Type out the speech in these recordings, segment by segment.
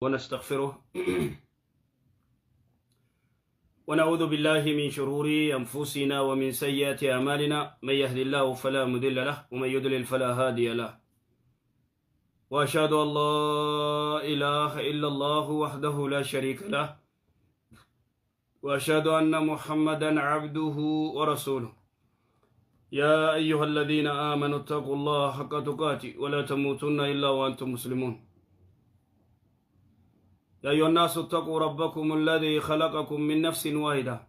ونستغفره ونعوذ بالله من شرور أنفسنا ومن سيئات أعمالنا. من يهد الله فلا مضل له ومن يضلل فلا هادي له. وأشهد أن لا إله إلا الله وحده لا شريك له وأشهد أن محمدا عبده ورسوله. يا أيها الذين آمنوا اتقوا الله حق تقاته ولا تموتن إلا وأنتم مسلمون. يا أيها الناس اتقوا ربكم الذي خلقكم من نفس واحدة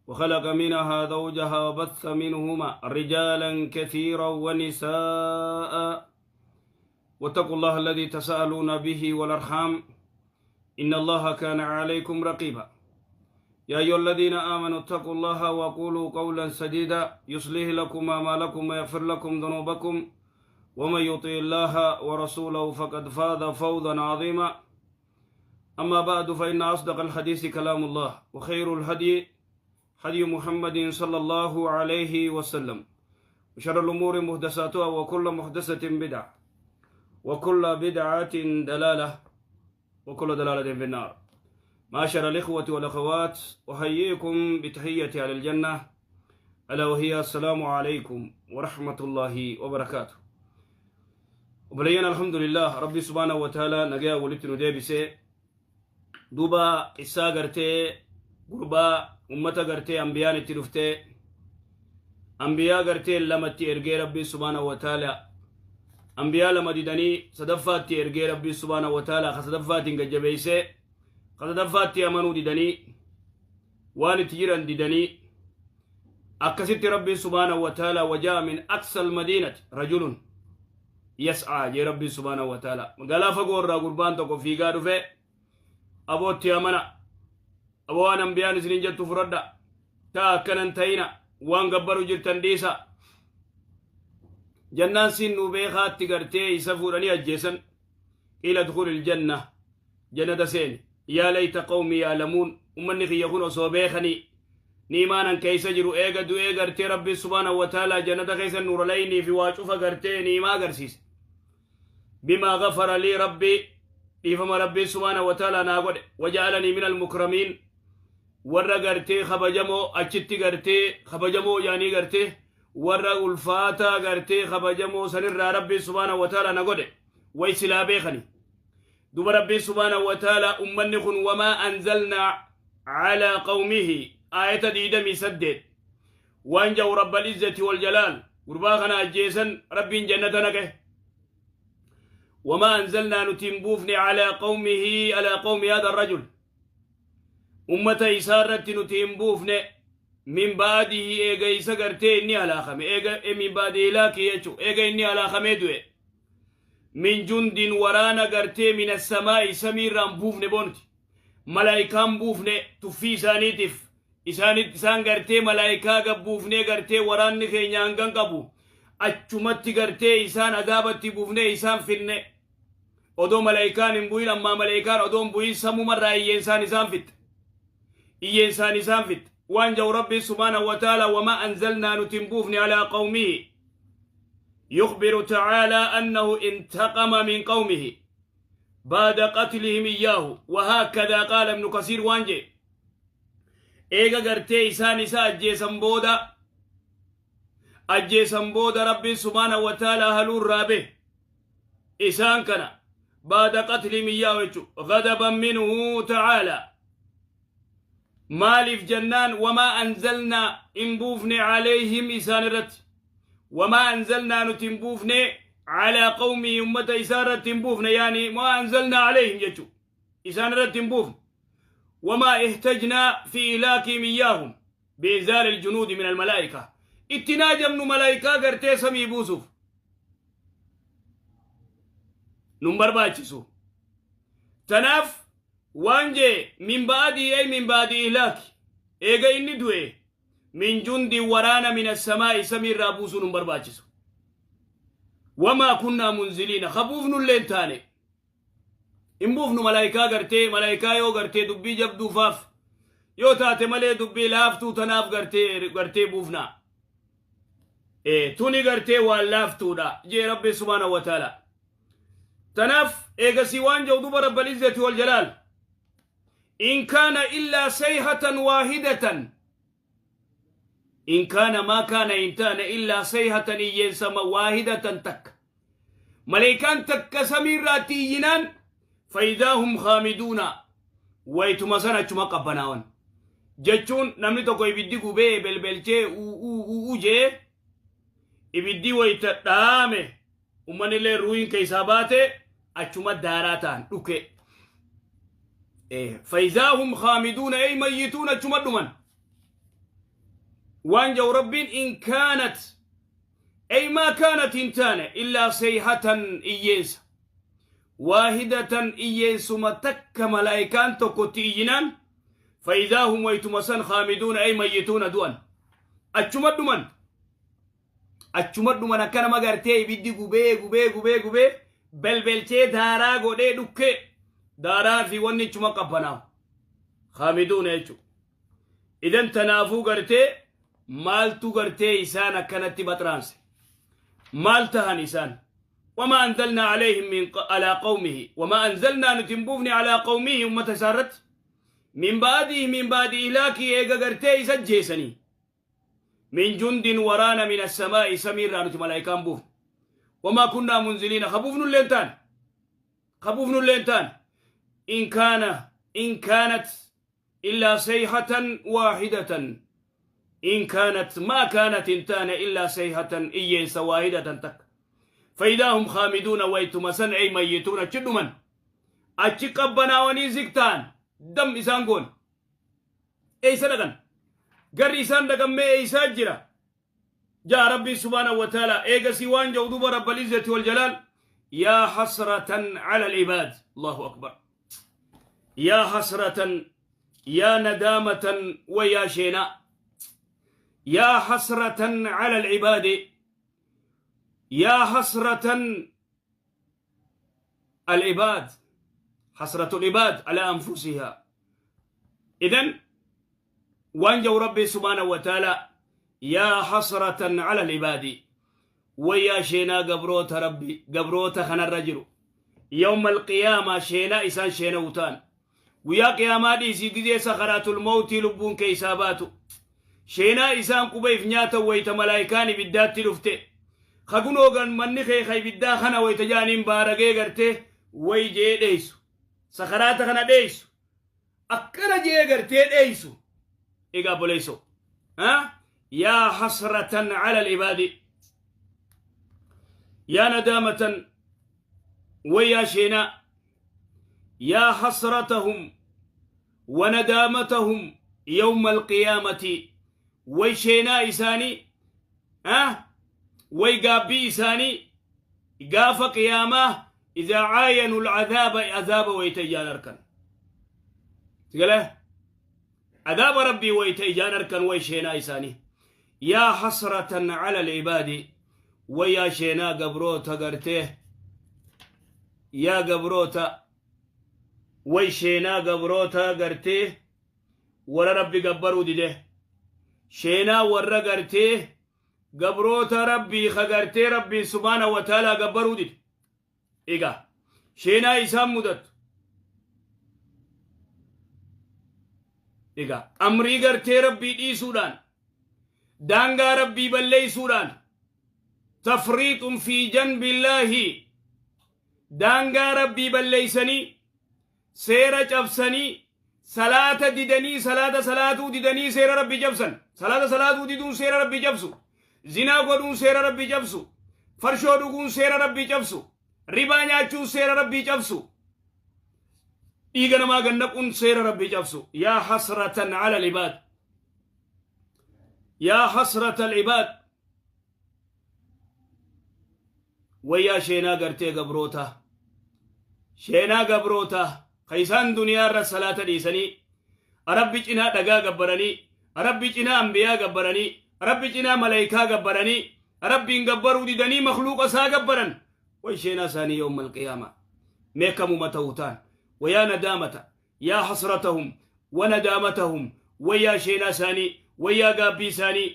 وخلق منها زوجها وبث منهما رجالا كثيرا ونساء واتقوا الله الذي تساءلون به والأرحام إن الله كان عليكم رقيبا. يا أيها الذين آمنوا اتقوا الله وقولوا قولا سديدا يصلح لكم أعمالكم ويغفر لكم ذنوبكم ومن يطع الله ورسوله فقد فاز فوزا عظيما. أما بعد فإن أصدق الحديث كلام الله وخير الهدي هدي محمد صلى الله عليه وسلم وشر الأمور محدثاتها وكل محدثة بدعة وكل بدعة دلالة وكل دلالة في النار. معاشر الإخوة والأخوات أحييكم بتحية على الجنة ألا وهي السلام عليكم ورحمة الله وبركاته. وبلينا الحمد لله ربي سبحانه وتعالى نجا ولتنا ديبسي دوبا إسا غرتي غربا أمتا غرتي أنبياء نتلفتي أنبياء غرتي لما تيرجي ربي سبحانه وتعالى أنبياء لما ديداني صدفات تيرجي ربي سبحانه وتعالى خصدفات نجبيسي خصدفات تيامنو ديداني وان تجيران ديداني أكسيت ربي سبحانه وتعالى وجاء من أقصى المدينة رجل يسعى جي ربي سبحانه وتعالى مقالا فقور را قربان تقو في قادو في أبو تيامنا أبو أنا أنبياء نسلين جدت فردا تا كنن تينا وان قبرو جرتن ديسا جنان سنو بيخات تقرتي يسفورني الجيسن إلى دخول الجنة جنة سين يا ليت قومي يعلمون أمني خي يكون صوبيخني نيمانا كيس جرو إيغا دو إيغرتي ربي سبحانه وتعالى جنة خيس النور ليني في واجوفا قرتي نيما قرسيس بما غفر لي ربي إفما ربي سبحانه وتعالى ناقود وجعلني من المكرمين ورّا قرتي خبجمو أجتي قرتي خبجمو يعني قرتي ورّا الفاتا قرتي خبجمو سنر ربي سبحانه وتعالى ناقود ويسلا بيخني دوب ربي سبحانه وتعالى أمنخن وما أنزلنا على قومه آية ديدمي سدد وانجو رب العزة والجلال قرباخنا الجيسن ربي جنتنا وما أنزلنا نتنبوفني على قومه على قوم هذا الرجل أمة إسارة نتنبوفني من بعده إيغا إساقرتي إني على خمي إيغا من بعده لاكي يجو إيغا إني على خمي دوي من جند ورانا قرتي من السماء سمير بوفني بونتي ملايكان بوفني تفي سانيتف إسان قرتي ملايكا قبوفني قرتي وراني خينيان قنقبو أجمت قرتي إسان أدابتي بوفني إسان فيني odoo malaayikaan hin bu'in ammaa malaayikaan odoo hin bu'in sammumarraa iyyensaan isaan fit waan jau rabbi subhaanahu wa ta'ala wamaa anzalnaa nutin buufne alaa qawmihi يخبر تعالى أنه انتقم من قومه بعد قتلهم إياه وهكذا قال ابن كثير وانجي إيغا قرتي إسان أجيسان بودا ربي سبحانه وتعالى هلور رابه إسان كان بعد قتل مياوجو غضبا منه تعالى مالف جنان وما أنزلنا إنبوفني عليهم إسان رت وما أنزلنا نتنبوفني على قومي أمة إسان تنبوفني يعني ما أنزلنا عليهم يجو إسان رت تنبوفن وما احتجنا في إلاكهم إياهم بإنزال الجنود من الملائكة اتناجم من ملائكة قرتي سمي بوسوف نمبر باچسو تناف وانجي من بعدي أي من بعد إهلاك إيغا إني دوئي من جند ورانا من السماء سمير رابوسو نمبر باچسو وما كنا منزلين خبوفنو اللين تاني انبوفنو ملايكا غرتي ملايكا يو غرتي دبي جبدو فاف يو تاتي ملي دبي لافتو تناف غرتي بوفنا توني غرتي والافتو دا جي ربي سبحانه وتعالى تنف إيغا سيوان جودوب رب العزة والجلال إن كان إلا صيحة واحدة إن كان ما كان إنتان إلا صيحة إيسما واحدة تك ملائكان تك سميراتي ينان فإذا هم خامدون ويتمسنا چما قبناون جچون نمني تكو يبدي قبه بلبلچه او جه يبدي ويتدامه ومن اللي روين كيساباته أچما داراتان دوكي فإذا هم خامدون أي ميتون چما دومن وانجو رب إن كانت أي ما كانت إنتان إلا صيحة إيس واحدة إيس متك ملائكان تكتيجنان فإذا هم ويتمسن خامدون أي ميتون دوان أچمد من كان مغرتي بدي غبي بلبلچه دارا غودي دوكي دارا في وني چما قبنا خامدون ايچو إذن تنافو غرتي مالتو غرتي إسانا كانت بطرانس مالتها نسان وما أنزلنا عليهم على قومه وما أنزلنا نتنبوفني على قومه أمة سارت من بعد إلاكي إيغا غرتي سجيسني من جند ورانا من السماء سمير رانو ملائكان بوف وما كنا منزلين خبوفن اللينتان إن كانت إلا صيحة واحدة إن كانت ما كانت إنتان إلا صيحة إيس واحدة تك فإذا هم خامدون ويتمسن أي ميتون تشدمن أتشقبنا ونزكتان دم إسان قول أي سنغن قر إسان دقم مي أي ساجرة جاء ربي سبحانه وتعالى إيغا سيوان جودوب رب العزة والجلال يا حسرة على العباد الله أكبر يا حسرة يا ندامة ويا شينا يا حسرة على العباد يا حسرة العباد حسرة العباد على أنفسها إذن وانجو ربي سبحانه وتعالى يا حسرة على العباد ويا شينا قبروت ربي قبروت خنا الرجل يوم القيامة شينا إسان شينا وتان ويا قيامة دي سيدي سخرات الموت لبون كيساباتو شينا إسان قبيف نياتا ويتا ملايكاني بالدات تلفته خقنوغان مني خي بالدا خنا ويتجانين بارغي غرته ويجي ديسو سخرات خنا ديسو أكنا جي غرته ديسو إيقا بوليسو يا حسرة على العباد يا ندامة ويا شينا يا حسرتهم وندامتهم يوم القيامة ويشينا إساني ويقابي إساني قاف قيامة إذا عاينوا العذاب عذاب ويتيجان أركن تقول عذاب ربي ويتيجان أركن ويشينا إساني يا حسرة على العباد ويا شينا قبروتا قرته يا قبروتا ويشينا قبروتا قرته ورا ربي قبرو دي شينا ورا قرته قبروتا ربي خقرته ربي سبحانه وتعالى قبرو دي إيقا شينا إسام مدت إيقا أمري قرته ربي دي سودان دانغا ربي بلي سودان تفريط في جنب الله دانغا ربي بليسني سيرة جبسني صلاة ديدني صلاة ديدني سيرة ربي جبسن صلاة ديدون سيرة ربي جبسو زنا قدون سيرة ربي جبسو فرشو دقون سيرة ربي جبسو ربا نياچون سيرة ربي جبسو إيغنا ما غنقون سيرة ربي جبسو يا حسرة على العباد يا حسرة العباد ويا شينا قرتي قبروتا شينا قبروتا خيسان دنيا الرسالة ديسني ربي جنا دقا قبرني ربي جنا أنبياء قبرني ربي جنا ملايكا قبرني ربي قبروا ديدني مخلوق سا قبرن ويشينا ساني يوم القيامة ميكم متوتان ويا ندامة يا حسرتهم وندامتهم ويا شينا ساني ويا قابي ساني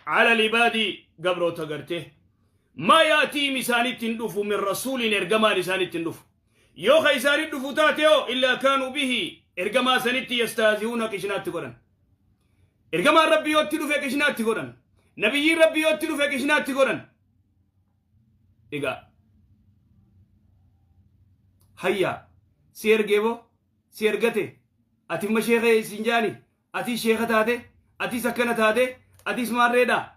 على العباد قبروتا قرته ما يأتي مساني تندفو من رسول إرقما لساني تندفو يوخا إساني تندفو تاتيو إلا كانوا به إرقما سنتي يستهزئون كشنات تقولن إرقما ربي يوتلو في كشنات تقولن نبي ربي يوتلو في كشنات تقولن إيقا هيا سيرجيبو سيرجتي أتي مشيخة سنجاني أتي شيخة تاتي أتي سكنة تاتي أتي سمار ريدا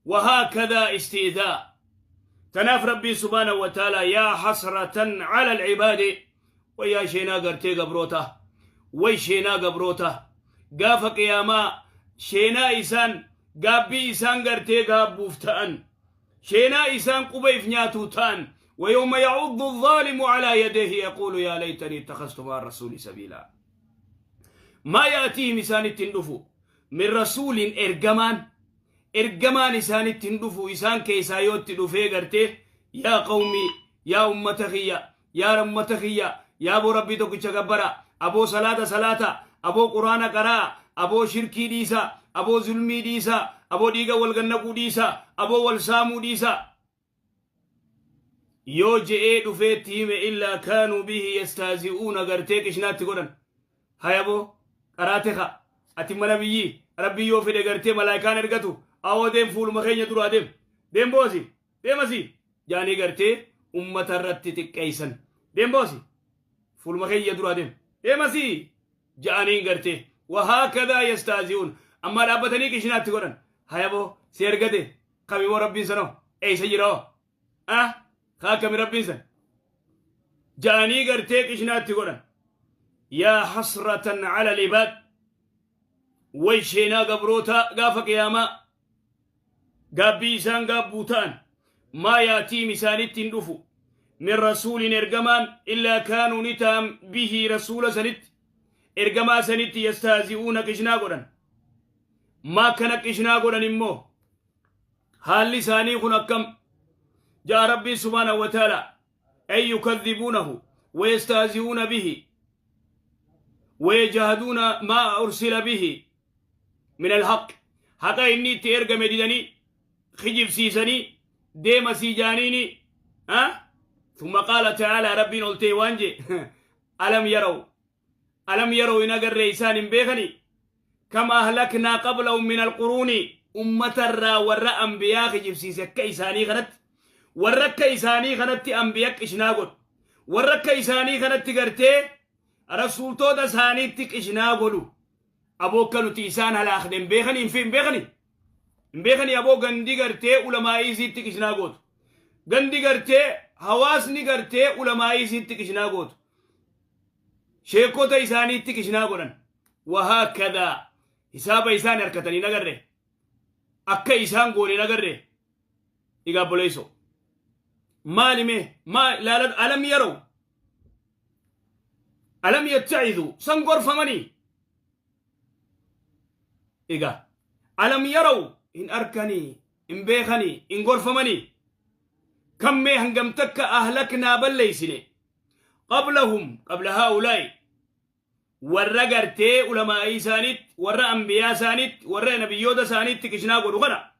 وهكذا استئذاء تناف ربي سبحانه وتعالى يا حسرة على العباد ويا شينا قرتي قبروتا وي شينا قبروتا قاف قياما شينا إسان قابي إسان قرتي قابوفتان شينا إسان قبيف نياتوتان ويوم يعض الظالم على يديه يقول يا ليتني اتخذت مع الرسول سبيلا ما يأتيه مسان التندفو من رسول إرقمان إسان التندفو إسان كيسايوت تدفي قرتي يا قومي يا أمتخية يا رمتخية يا أبو ربي توكي چگبرا أبو صلاة أبو قرآن قراء أبو شركي ديسا أبو ظلمي ديسا أبو ديگا والغنقو ديسا أبو والسامو ديسا يو جئي دفيتهم إلا كانوا به يستهزئون قرتيك إشنات تقولن هاي أبو قراتيخا أتم نبيي ربي يو في قرتي ملايكان ارغتو أو ديم فول مخين يدروا ديم بوزي ديم أسي جاني قرتي أمة الرتتك كيسن ديم بوزي فول مخين يدروا ديم أسي جاني قرتي وهكذا يستهزئون أما رابطني كشنات تقولن هاي أبو سيرغتي قوي وربي سنو أي سجرو خاكم ربي سن جاني قرتيك إشنات تقولن يا حسرة على العباد ويشينا قبروتا قافك ياما قابي سان قابوتان ما يأتي مسانت تندفو من رسول إرقمان إلا كانوا نتام به رسول سنت إرقما سنت يستهزئون كشنا قولن ما كان كشنا قولن إمو هل لساني خنقم جاء ربي سبحانه وتعالى أي يكذبونه ويستهزئون به ويجهدون ما أرسل به من الحق حقا إني تيرغ مديدني خجب سيسني ديم سيجانيني ثم قال تعالى ربي نلتي وانجي ألم يروا إن أقر ريسان بيخني كم أهلكنا قبلهم من القرون أمة الرا والرا أنبياء خجب سيسك كيساني غنت warrakka isaanii kanatti anbiyak qishnaa godhu warrakka isaanii kanatti gartee rasuultoota isaaniitti qishnaa godhu abokka nuti isaan halaakne hin beekani aboo gandi gartee ulamaa'isiitti qishnaa gootu gandi gartee hawaasni gartee ulamaa'isiitti qishnaa gootu sheekota isaaniitti qishnaa godhan wahaakadaa hisaaba isaan harkatanii nagarre akka isaan goone nagarre igaaboleeyso مالمه ما لا ألم يروا ألم يتعذوا سنقر فمني إيقا ألم يروا إن أركني إن بيخني إن قرف مني كم ميهن قمتك أهلكنا بليسني قبل هؤلاء ورّا قرتي علماء سانت ورّا أنبياء سانت ورّا نبيودا سانت تكشنا قلوغنا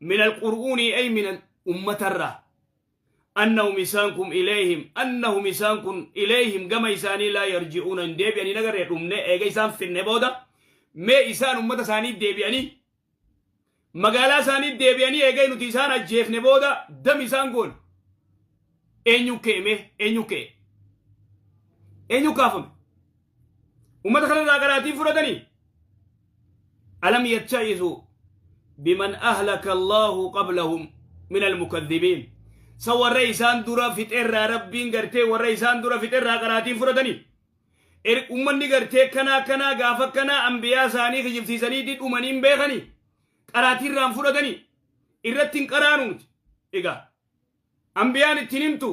من القرؤون أي من الأمة الرّا أنهم إسانكم إليهم كما إساني لا يرجعون إن ديبياني نغر يدومني إيغا إسان في النبودا مي إسان أمتا ساني ديبياني مغالا ساني ديبياني إيغا نتي إسان أجيف نبودا دم إسان قول أينيو كافم أمتا خلال راقراتي فردني ألم يتشعيزوا بمن أهلك الله قبلهم من المكذبين سو الرئيسان دورا فتر ربين غرتي والرئيسان دورا فتر قراتين فردني أمني غرتي كنا غافا كنا أنبياء ساني خجبتي ساني ديد أمنين بيخني قراتين رام فردني إرتين قرانوت إيقا أنبياء التنمتو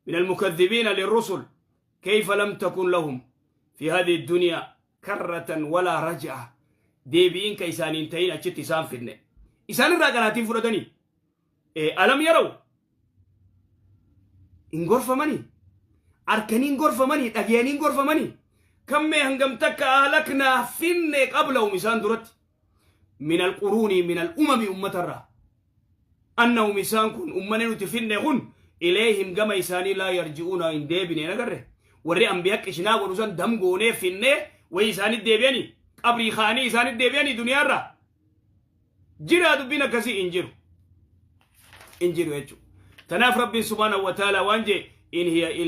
من المكذبين للرسل كيف لم تكن لهم في هذه الدنيا كرة ولا رجعة ديبين كيسانين تين أجت إسان فدني إسان قراتين فردني ألم يروا إن غرفة مني أركنين غرفة مني تجيانين غرفة مني كم مهنجم تك أهلكنا فين قبلهم إسان درت من القرون من الأمم أمة الرّا أنهم يسانكون أمنا نتفنهن إليهم كما يساني لا يرجعون إن ديبني نقره وري أنبياء إشنا ونسان دم قوني فيني ويساني الديبيني أبري خاني يساني الديبيني دنيا را جرا دبنا كسي إنجرو يجو تناف ربي سبحانه وتعالى وانجي إن هي